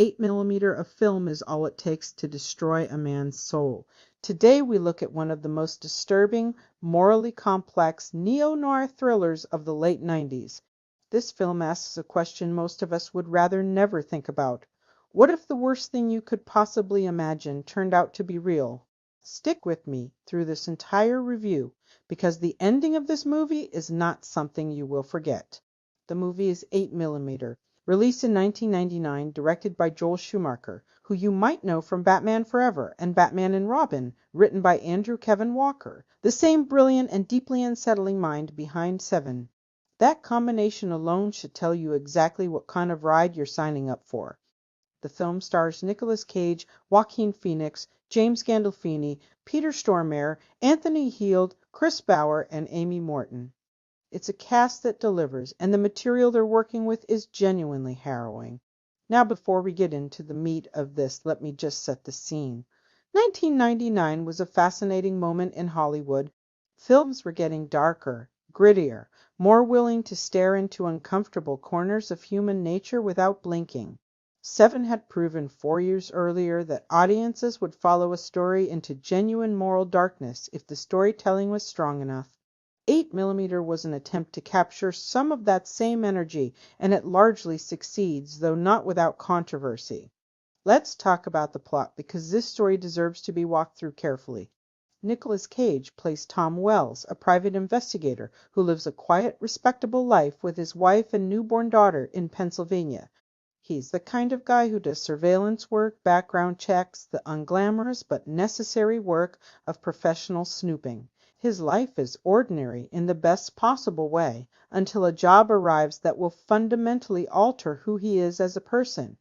8mm of film is all it takes to destroy a man's soul. Today we look at one of the most disturbing, morally complex neo-noir thrillers of the late 90s. This film asks a question most of us would rather never think about. What if the worst thing you could possibly imagine turned out to be real? Stick with me through this entire review, because the ending of this movie is not something you will forget. The movie is 8mm, released in 1999, directed by Joel Schumacher, who you might know from Batman Forever and Batman and Robin, written by Andrew Kevin Walker, the same brilliant and deeply unsettling mind behind Seven. That combination alone should tell you exactly what kind of ride you're signing up for. The film stars Nicolas Cage, Joaquin Phoenix, James Gandolfini, Peter Stormare, Anthony Heald, Chris Bauer, and Amy Morton. It's a cast that delivers, and the material they're working with is genuinely harrowing. Now, before we get into the meat of this, let me just set the scene. 1999 was a fascinating moment in Hollywood. Films were getting darker, grittier, more willing to stare into uncomfortable corners of human nature without blinking. Seven had proven 4 years earlier that audiences would follow a story into genuine moral darkness if the storytelling was strong enough. 8mm was an attempt to capture some of that same energy, and it largely succeeds, though not without controversy. Let's talk about the plot, because this story deserves to be walked through carefully. Nicolas Cage plays Tom Wells, a private investigator who lives a quiet, respectable life with his wife and newborn daughter in Pennsylvania. He's the kind of guy who does surveillance work, background checks, the unglamorous but necessary work of professional snooping. His life is ordinary in the best possible way, until a job arrives that will fundamentally alter who he is as a person.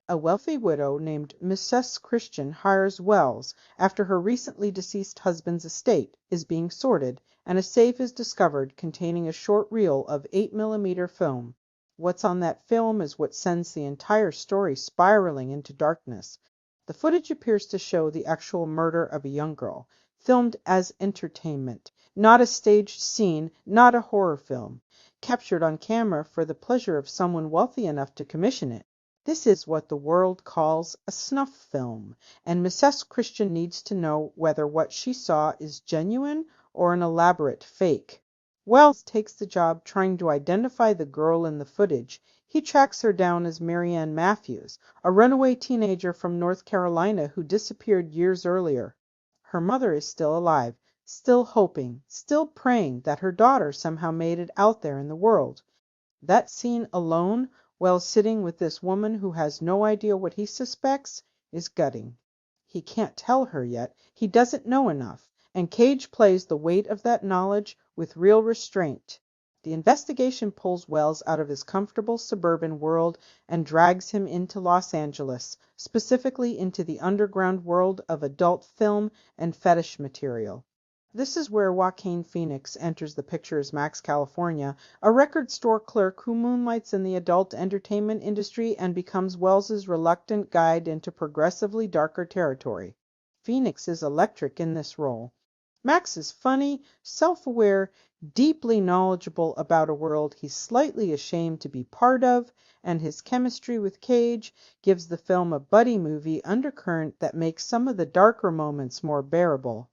A wealthy widow named Mrs. Christian hires Wells after her recently deceased husband's estate is being sorted, and a safe is discovered containing a short reel of 8mm film. What's on that film is what sends the entire story spiraling into darkness. The footage appears to show the actual murder of a young girl, filmed as entertainment, not a staged scene, not a horror film, captured on camera for the pleasure of someone wealthy enough to commission it. This is what the world calls a snuff film, and Mrs. Christian needs to know whether what she saw is genuine or an elaborate fake. Wells takes the job trying to identify the girl in the footage. He tracks her down as Marianne Matthews, a runaway teenager from North Carolina who disappeared years earlier. Her mother is still alive, still hoping, still praying that her daughter somehow made it out there in the world. That scene alone, Wells sitting with this woman who has no idea what he suspects, is gutting. He can't tell her yet. He doesn't know enough. And Cage plays the weight of that knowledge with real restraint. The investigation pulls Wells out of his comfortable suburban world and drags him into Los Angeles, specifically into the underground world of adult film and fetish material. This is where Joaquin Phoenix enters the picture as Max California, a record store clerk who moonlights in the adult entertainment industry and becomes Wells's reluctant guide into progressively darker territory. Phoenix is electric in this role. Max is funny, self-aware, deeply knowledgeable about a world he's slightly ashamed to be part of, and his chemistry with Cage gives the film a buddy movie undercurrent that makes some of the darker moments more bearable.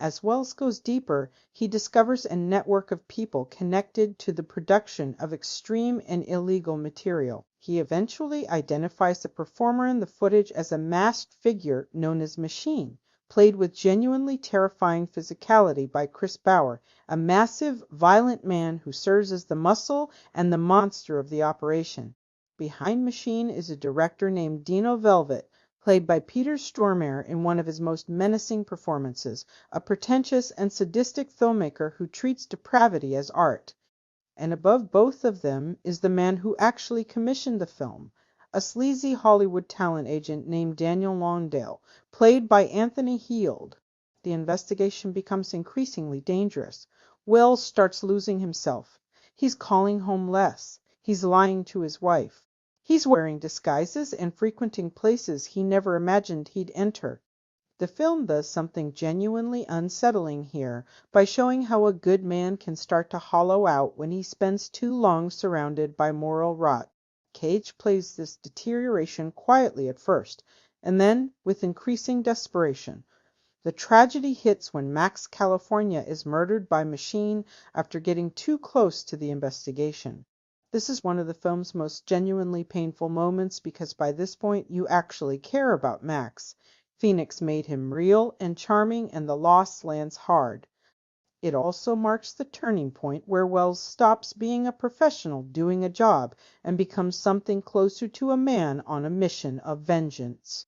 As Wells goes deeper, he discovers a network of people connected to the production of extreme and illegal material. He eventually identifies the performer in the footage as a masked figure known as Machine, played with genuinely terrifying physicality by Chris Bauer, a massive, violent man who serves as the muscle and the monster of the operation. Behind Machine is a director named Dino Velvet, played by Peter Stormare in one of his most menacing performances, a pretentious and sadistic filmmaker who treats depravity as art. And above both of them is the man who actually commissioned the film, a sleazy Hollywood talent agent named Daniel Lawndale, played by Anthony Heald. The investigation becomes increasingly dangerous. Wells starts losing himself. He's calling home less. He's lying to his wife. He's wearing disguises and frequenting places he never imagined he'd enter. The film does something genuinely unsettling here by showing how a good man can start to hollow out when he spends too long surrounded by moral rot. Cage plays this deterioration quietly at first, and then with increasing desperation. The tragedy hits when Max California is murdered by Machine after getting too close to the investigation. This is one of the film's most genuinely painful moments because by this point you actually care about Max. Phoenix made him real and charming, and the loss lands hard. It also marks the turning point where Wells stops being a professional doing a job and becomes something closer to a man on a mission of vengeance.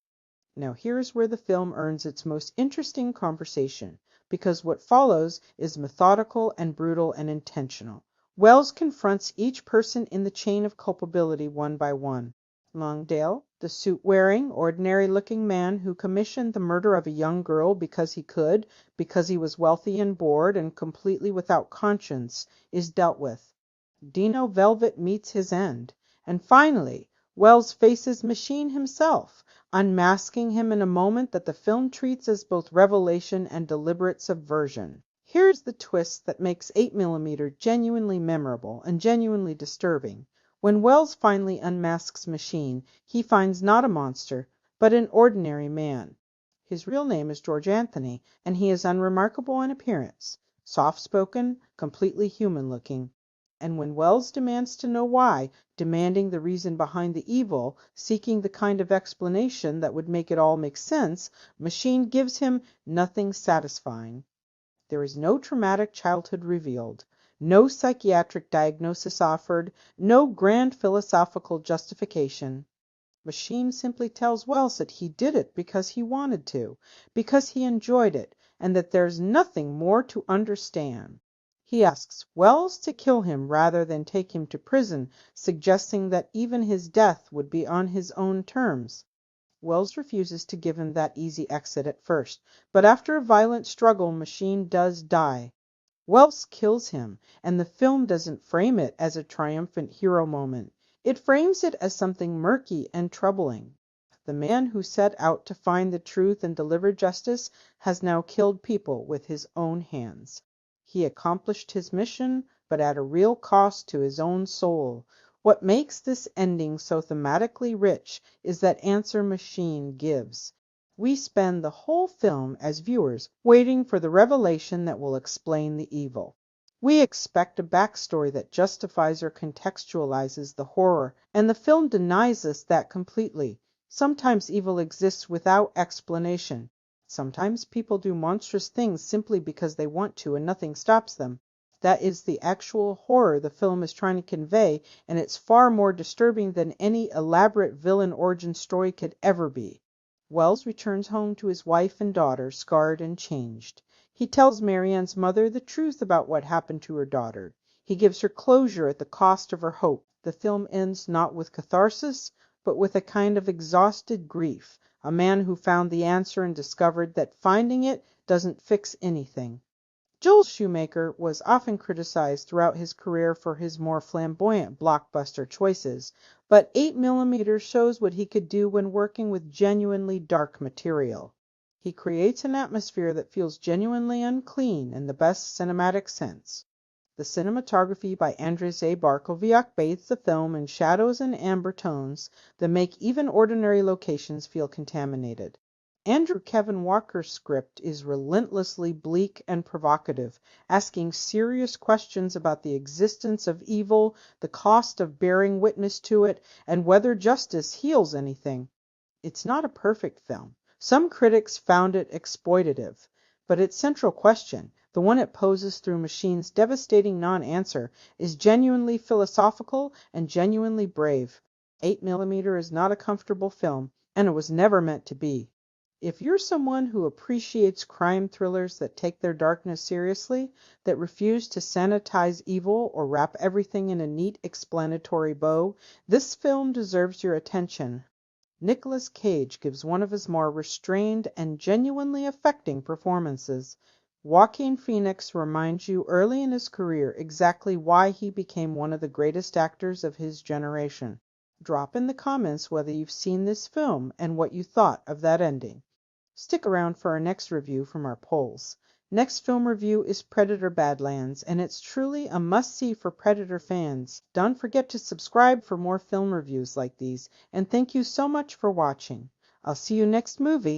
Now here's where the film earns its most interesting conversation, because what follows is methodical and brutal and intentional. Wells confronts each person in the chain of culpability one by one. Longdale, the suit-wearing, ordinary-looking man who commissioned the murder of a young girl because he could, because he was wealthy and bored and completely without conscience, is dealt with. Dino Velvet meets his end. And finally, Wells faces Machine himself, unmasking him in a moment that the film treats as both revelation and deliberate subversion. Here's the twist that makes 8mm genuinely memorable and genuinely disturbing. When Wells finally unmasks Machine, he finds not a monster, but an ordinary man. His real name is George Anthony, and he is unremarkable in appearance, soft-spoken, completely human-looking. And when Wells demands to know why, demanding the reason behind the evil, seeking the kind of explanation that would make it all make sense, Machine gives him nothing satisfying. There is no traumatic childhood revealed, no psychiatric diagnosis offered, no grand philosophical justification. Machine simply tells Wells that he did it because he wanted to, because he enjoyed it, and that there's nothing more to understand. He asks Wells to kill him rather than take him to prison, suggesting that even his death would be on his own terms. Wells refuses to give him that easy exit at first, but after a violent struggle, Machine does die. Wells kills him, and the film doesn't frame it as a triumphant hero moment. It frames it as something murky and troubling. The man who set out to find the truth and deliver justice has now killed people with his own hands. He accomplished his mission, but at a real cost to his own soul. What makes this ending so thematically rich is that answer Machine gives. We spend the whole film as viewers waiting for the revelation that will explain the evil. We expect a backstory that justifies or contextualizes the horror, and the film denies us that completely. Sometimes evil exists without explanation. Sometimes people do monstrous things simply because they want to and nothing stops them. That is the actual horror the film is trying to convey, and it's far more disturbing than any elaborate villain origin story could ever be. Wells returns home to his wife and daughter, scarred and changed. He tells Marianne's mother the truth about what happened to her daughter. He gives her closure at the cost of her hope. The film ends not with catharsis, but with a kind of exhausted grief, a man who found the answer and discovered that finding it doesn't fix anything. Joel Schumacher was often criticized throughout his career for his more flamboyant blockbuster choices, but 8mm shows what he could do when working with genuinely dark material. He creates an atmosphere that feels genuinely unclean in the best cinematic sense. The cinematography by Andrzej A. Barkowiak bathes the film in shadows and amber tones that make even ordinary locations feel contaminated. Andrew Kevin Walker's script is relentlessly bleak and provocative, asking serious questions about the existence of evil, the cost of bearing witness to it, and whether justice heals anything. It's not a perfect film. Some critics found it exploitative, but its central question, the one it poses through Machine's devastating non-answer, is genuinely philosophical and genuinely brave. 8mm is not a comfortable film, and it was never meant to be. If you're someone who appreciates crime thrillers that take their darkness seriously, that refuse to sanitize evil or wrap everything in a neat explanatory bow, this film deserves your attention. Nicolas Cage gives one of his more restrained and genuinely affecting performances. Joaquin Phoenix reminds you early in his career exactly why he became one of the greatest actors of his generation. Drop in the comments whether you've seen this film and what you thought of that ending. Stick around for our next review from our polls. Next film review is Predator Badlands, and it's truly a must-see for Predator fans. Don't forget to subscribe for more film reviews like these, and thank you so much for watching. I'll see you next movie.